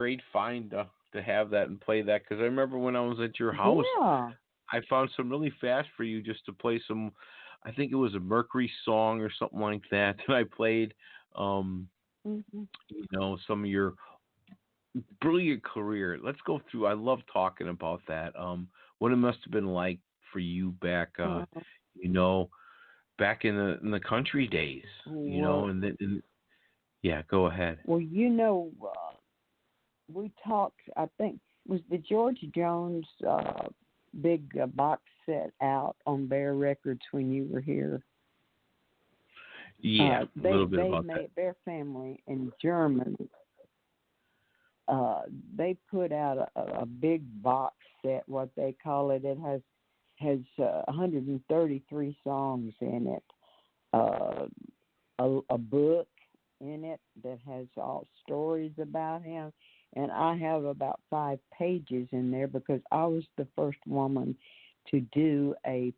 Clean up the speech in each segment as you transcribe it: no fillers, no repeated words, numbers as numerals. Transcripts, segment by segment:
great find to have that and play that, because I remember when I was at your house, Yeah. I found some really fast for you just to play some. I think it was a Mercury song or something like that that I played. Um, Hmm. some of your brilliant career. Let's go through. I love talking about that. What it must have been like for you back, Uh, you know, back in the country days. well, And then yeah, go ahead. well, we talked. I think was the George Jones big box set out on Bear Records when you were here. Yeah, a They little bit they about that. made their family in Germany. They put out a big box set, what they call it. It has 133 songs in it. Uh, a book in it that has all stories about him, and I have about 5 pages in there because I was the first woman to do an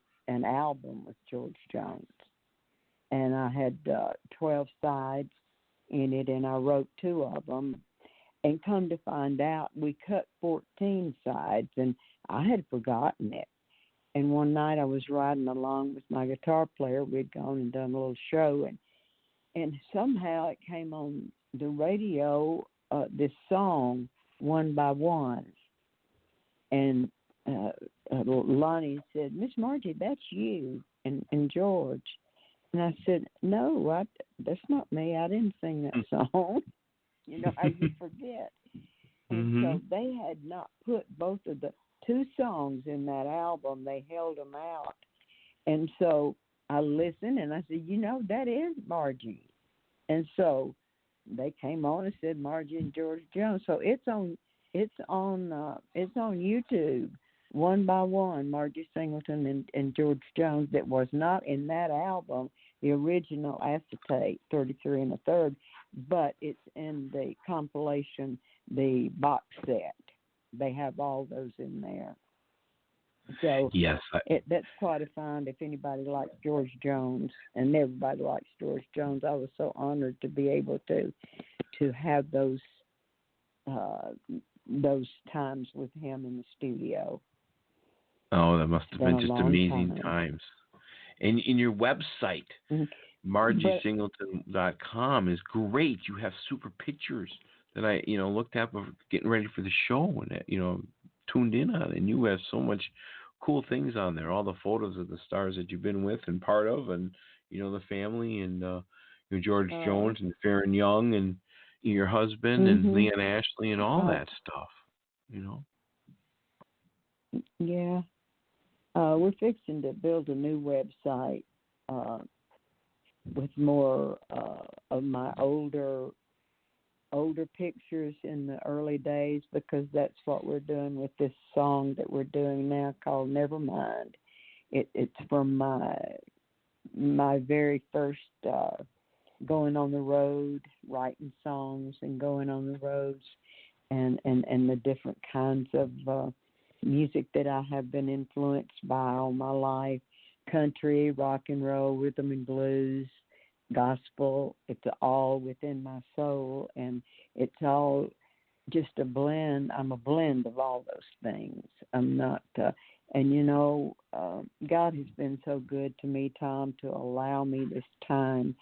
album with George Jones, and I had 12 sides in it, and I wrote 2 of them. And come to find out, we cut 14 sides, and I had forgotten it. And one night I was riding along with my guitar player. We'd gone and done a little show, and somehow it came on the radio, this song, One by One. And Lonnie said, Miss Margie, that's you and George. And I said, no, that's not me. I didn't sing that song. How you forget. And Mhm. so they had not put both of the 2 songs in that album. They held them out. And so I listened and I said, that is Margie. And so they came on and said Margie and George Jones. So it's on YouTube, One by One, Margie Singleton and George Jones. That was not in that album, the original acetate, 33 and a third, but it's in the compilation, the box set. They have all those in there. So Yes. that's quite a find if anybody likes George Jones, and everybody likes George Jones. I was so honored to be able to have uh, those times with him in the studio. Oh, that must It's have been been a just long amazing time. times. And in your website, Mhm. But margiesingleton.com is great. You have super pictures that I, looked at before getting ready for the show and tuned in on. And you have so much cool things on there. All the photos of the stars that you've been with and part of, and the family and George Jones and Farron Young and your husband and mhm. Leon Ashley and all Uh, that stuff. You know. yeah. We're fixing to build a new website uh, with more of my older pictures in the early days, because that's what we're doing with this song that we're doing now called Nevermind. It's from my very first going on the road, writing songs and going on the roads, and the different kinds of music that I have been influenced by all my life: country, rock and roll, rhythm and blues, gospel. It's all within my soul, and it's all just a blend. I'm a blend of all those things. I'm not, and God has been so good to me, Tom, to allow me this time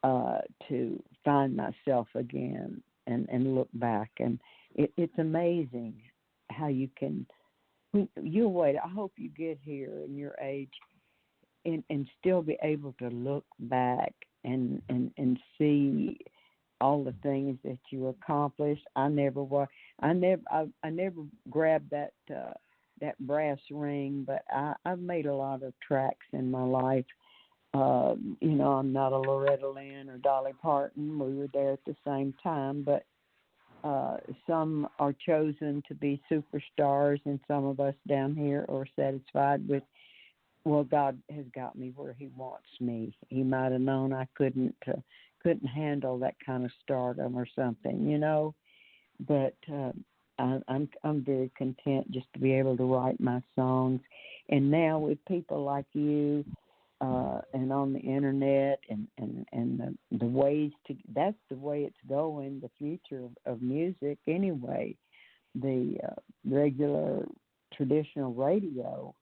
to find myself again and look back. And it's amazing how you can. You wait. I hope you get here in your age and still be able to look back and see all the things that you accomplished. I never grabbed that brass ring, but I've made a lot of tracks in my life. I'm not a Loretta Lynn or Dolly Parton. We were there at the same time, but some are chosen to be superstars, and some of us down here are satisfied with, well, God has got me where He wants me. He might have known I couldn't handle that kind of stardom or something, But I'm very content just to be able to write my songs, and now with people like you, and on the internet, and the ways to. That's the way it's going. The future of music, anyway. The regular traditional radio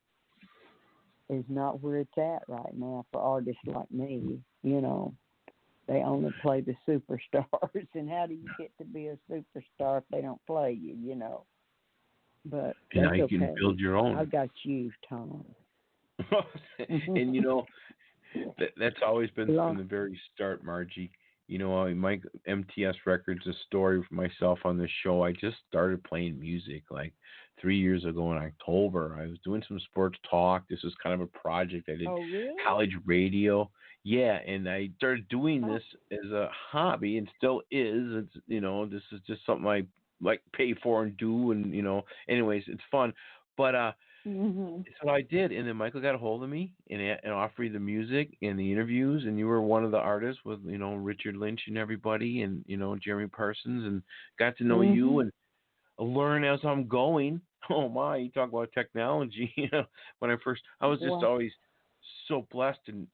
is not where it's at right now for artists like me. They only play the superstars, and how do you get to be a superstar if they don't play you? But And now that's you okay. can build your own. I got you, Tom. And that's always been from the very start, Margie. My MTS Records, a story for myself on this show. I just started playing music like 3 years ago in October. I was doing some sports talk. This was kind of a project I did. Oh, really? College radio. Yeah, and I started doing this as a hobby, and still is. It's this is just something I like pay for and do, and anyways, it's fun. But so I did, and then Michael got a hold of me and offered me the music and the interviews, and you were one of the artists with Richard Lynch and everybody, and Jeremy Parsons, and got to know you and learn as I'm going. Oh my, you talk about technology. When I was just always so blessed and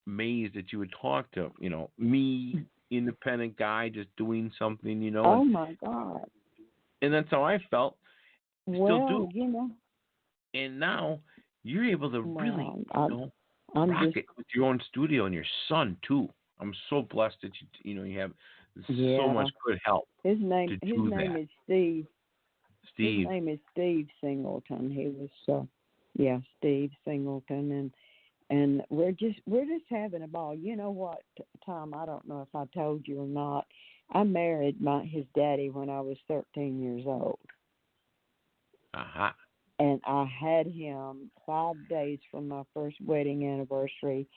amazed that you would talk to me, independent guy, just doing something. Oh my God! And that's how I felt. Still do. Well, And now you're able to really, I'm rock just, it with your own studio and your son too. I'm so blessed that you have so much good help. His name that. is Steve. Steve. His name is Steve Singleton. He was, Steve Singleton, and we're just having a ball. You know what, Tom? I don't know if I told you or not. I married his daddy when I was 13 years old. Uh-huh. And I had him 5 days from my first wedding anniversary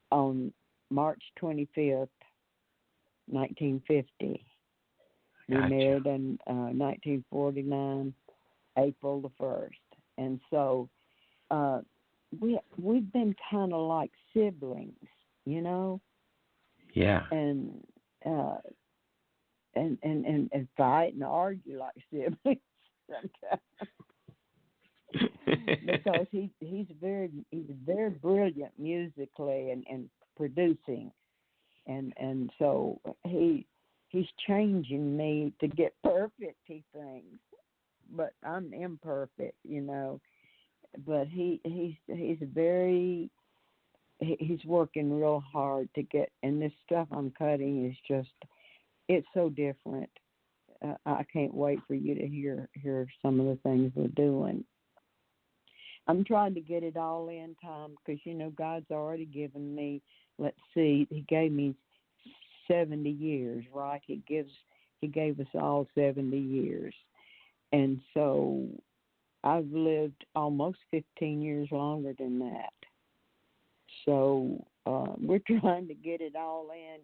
on March 25th, 1950. We married in 1949, April the 1st. And so we've been kind of like siblings, Yeah. And fight and argue like siblings sometimes. Because he's very brilliant musically and producing, and so he's changing me to get perfect. He thinks, but I'm imperfect, But he's working real hard to get. And this stuff I'm cutting is it's so different. I can't wait for you to hear some of the things we're doing. I'm trying to get it all in, Tom, because, God's already given me, let's see, he gave me 70 years, right? He gave us all 70 years. And so I've lived almost 15 years longer than that. So we're trying to get it all in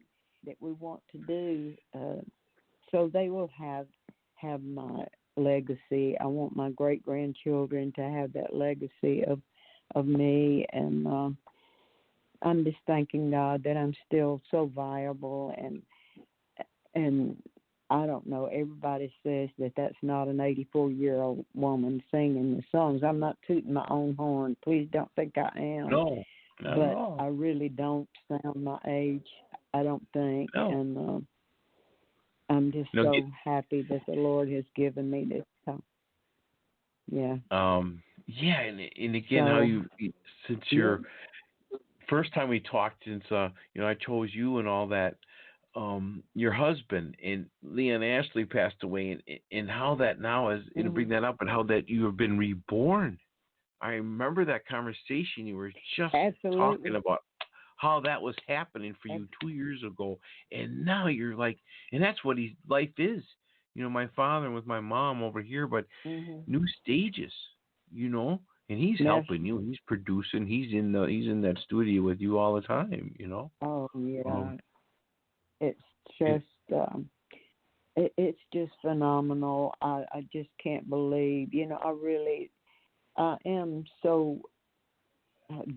that we want to do, so they will have my legacy. I want my great-grandchildren to have that legacy of me, and I'm just thanking God that I'm still so viable, and I don't know, everybody says that that's not an 84-year-old woman singing the songs. I'm not tooting my own horn. Please don't think I am. No, but I really don't sound my age, I don't think, and I'm just so happy that the Lord has given me this time. Yeah. Yeah, and again, how you since your first time we talked, since I chose you and all that, your husband and Leon Ashley passed away, and how that now is bring that up, and how that you have been reborn. I remember that conversation you were just talking about. How that was happening for you 2 years ago, and now you're like, and that's what life is. My father with my mom over here, but new stages, and he's helping you. He's producing. He's in that studio with you all the time. Oh yeah, it's just it's just phenomenal. I just can't believe. I am so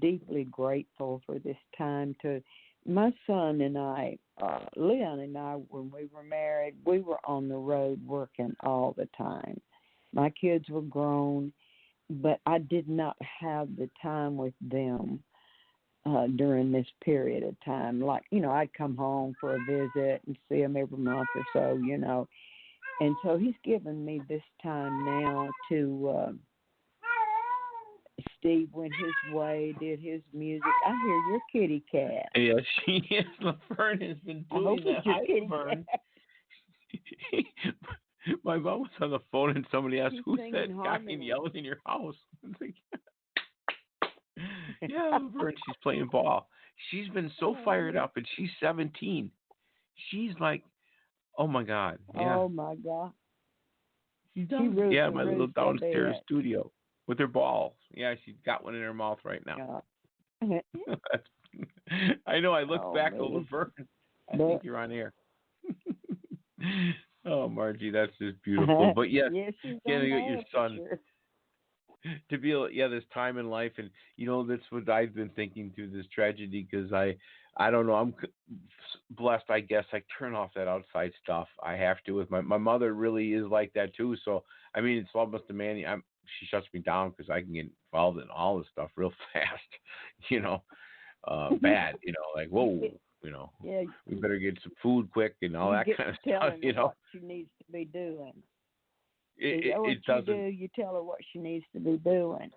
deeply grateful for this time. To my son and I, Leon and I, when we were married, we were on the road working all the time. My kids were grown, but I did not have the time with them during this period of time. Like, I'd come home for a visit and see him every month or so, And so he's given me this time now to Steve went his way, did his music. I hear your kitty cat. Yeah, she is. Laverne has been doing that. Your kitty Laverne. My mom was on the phone and somebody asked, "Who's that guy yelling in your house?" I was like, yeah, Laverne. She's playing ball. She's been so fired up, and she's 17. She's like, oh my God. Yeah. Oh my God. She's done. Yeah, my little downstairs studio with her balls. Yeah, she's got one in her mouth right now. I know. I look back over Laverne. I think you're on air. Oh, Margie, that's just beautiful. But yes, your son. Sure. To be, this time in life, and that's what I've been thinking through this tragedy, because I don't know, I'm blessed, I guess. I turn off that outside stuff. I have to. With my mother really is like that too. So I mean, it's almost demanding. She shuts me down because I can get involved in all this stuff real fast. Bad. Like whoa. We better get some food quick and all that kind of stuff. What she needs to be doing. It doesn't. You tell her what she needs to be doing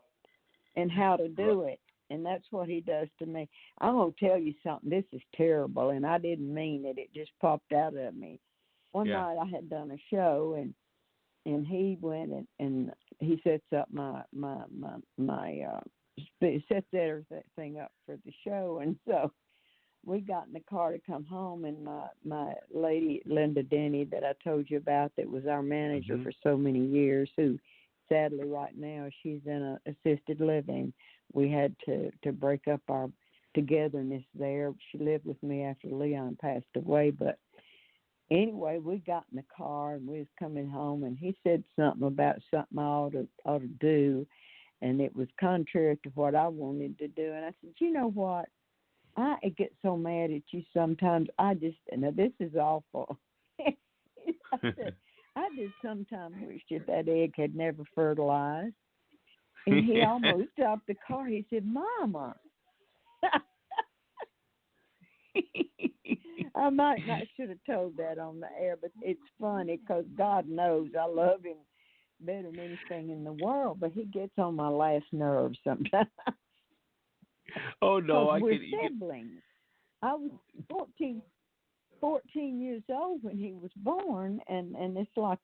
and how to do it. And that's what he does to me. I'm going to tell you something. This is terrible, and I didn't mean it. It just popped out of me. One night I had done a show, and he went and he sets up sets everything up for the show. And so we got in the car to come home, and my lady, Linda Denny, that I told you about, that was our manager for so many years, who sadly right now she's in a assisted living. We had to break up our togetherness there. She lived with me after Leon passed away. But anyway, we got in the car and we was coming home, and he said something about something I ought to do, and it was contrary to what I wanted to do. And I said, you know what? I get so mad at you sometimes. Now this is awful. I said, I just sometimes wish that egg had never fertilized. And he almost stopped the car. He said, Mama. I might not should have told that on the air, but it's funny because God knows I love him better than anything in the world, but he gets on my last nerve sometimes. Oh, no. We're siblings. I was 14 years old when he was born, and it's like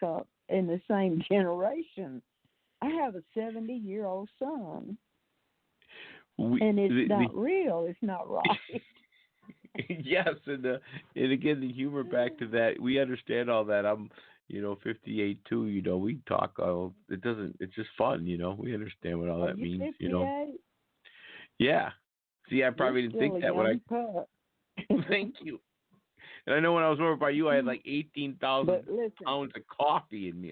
in the same generation. I have a 70-year-old son, and it's not real. It's not right. Yes, and again, the humor back to that. We understand all that. I'm, 58 too. We talk. It's just fun. We understand what all that means. 58? Yeah. See, I probably didn't think that when I. Thank you. And I know when I was over by you, I had like 18,000 pounds of coffee in me.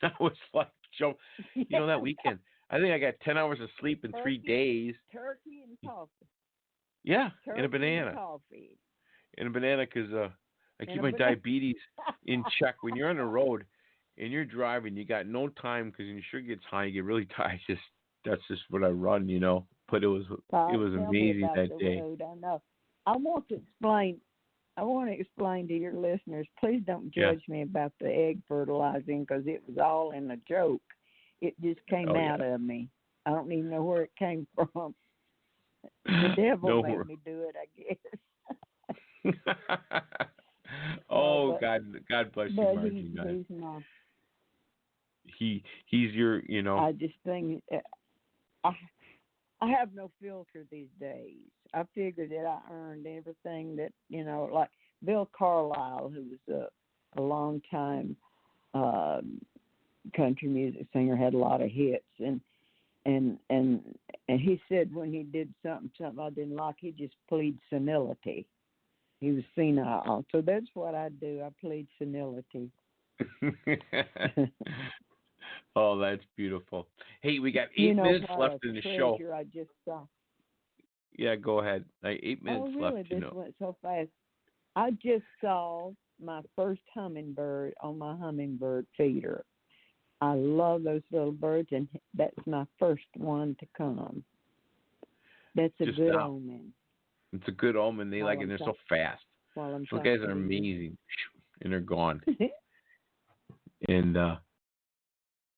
That was like, that weekend. I think I got 10 hours of sleep in 3 days. Turkey and coffee. Yeah, turkey and a banana. And coffee. And a banana because I keep my diabetes in check. When you're on the road and you're driving, you got no time because when your sugar gets high, you get really tired. That's just what I run, But it was amazing that day. Road, I know. I want to explain to your listeners. Please don't judge me about the egg fertilizing because it was all in a joke. It just came out of me. I don't even know where it came from. The devil made me do it, I guess. God bless you, Margie. He's not. He's your, I just think I have no filter these days. I figured that I earned everything that, like Bill Carlisle, who was a long time country music singer, had a lot of hits, and he said when he did something I didn't like, he just plead senility. He was senile. So that's what I do. I plead senility. Oh, that's beautiful. Hey, we got 8 minutes left in the show. I just saw. Yeah, go ahead. 8 minutes really? left. This went so fast. I just saw my first hummingbird on my hummingbird feeder. I love those little birds, and that's my first one to come. That's a Just good now. omen. It's a good omen. They While like it. I'm They're talking, so fast. while I'm Those guys talking are to you. amazing, and they're gone. And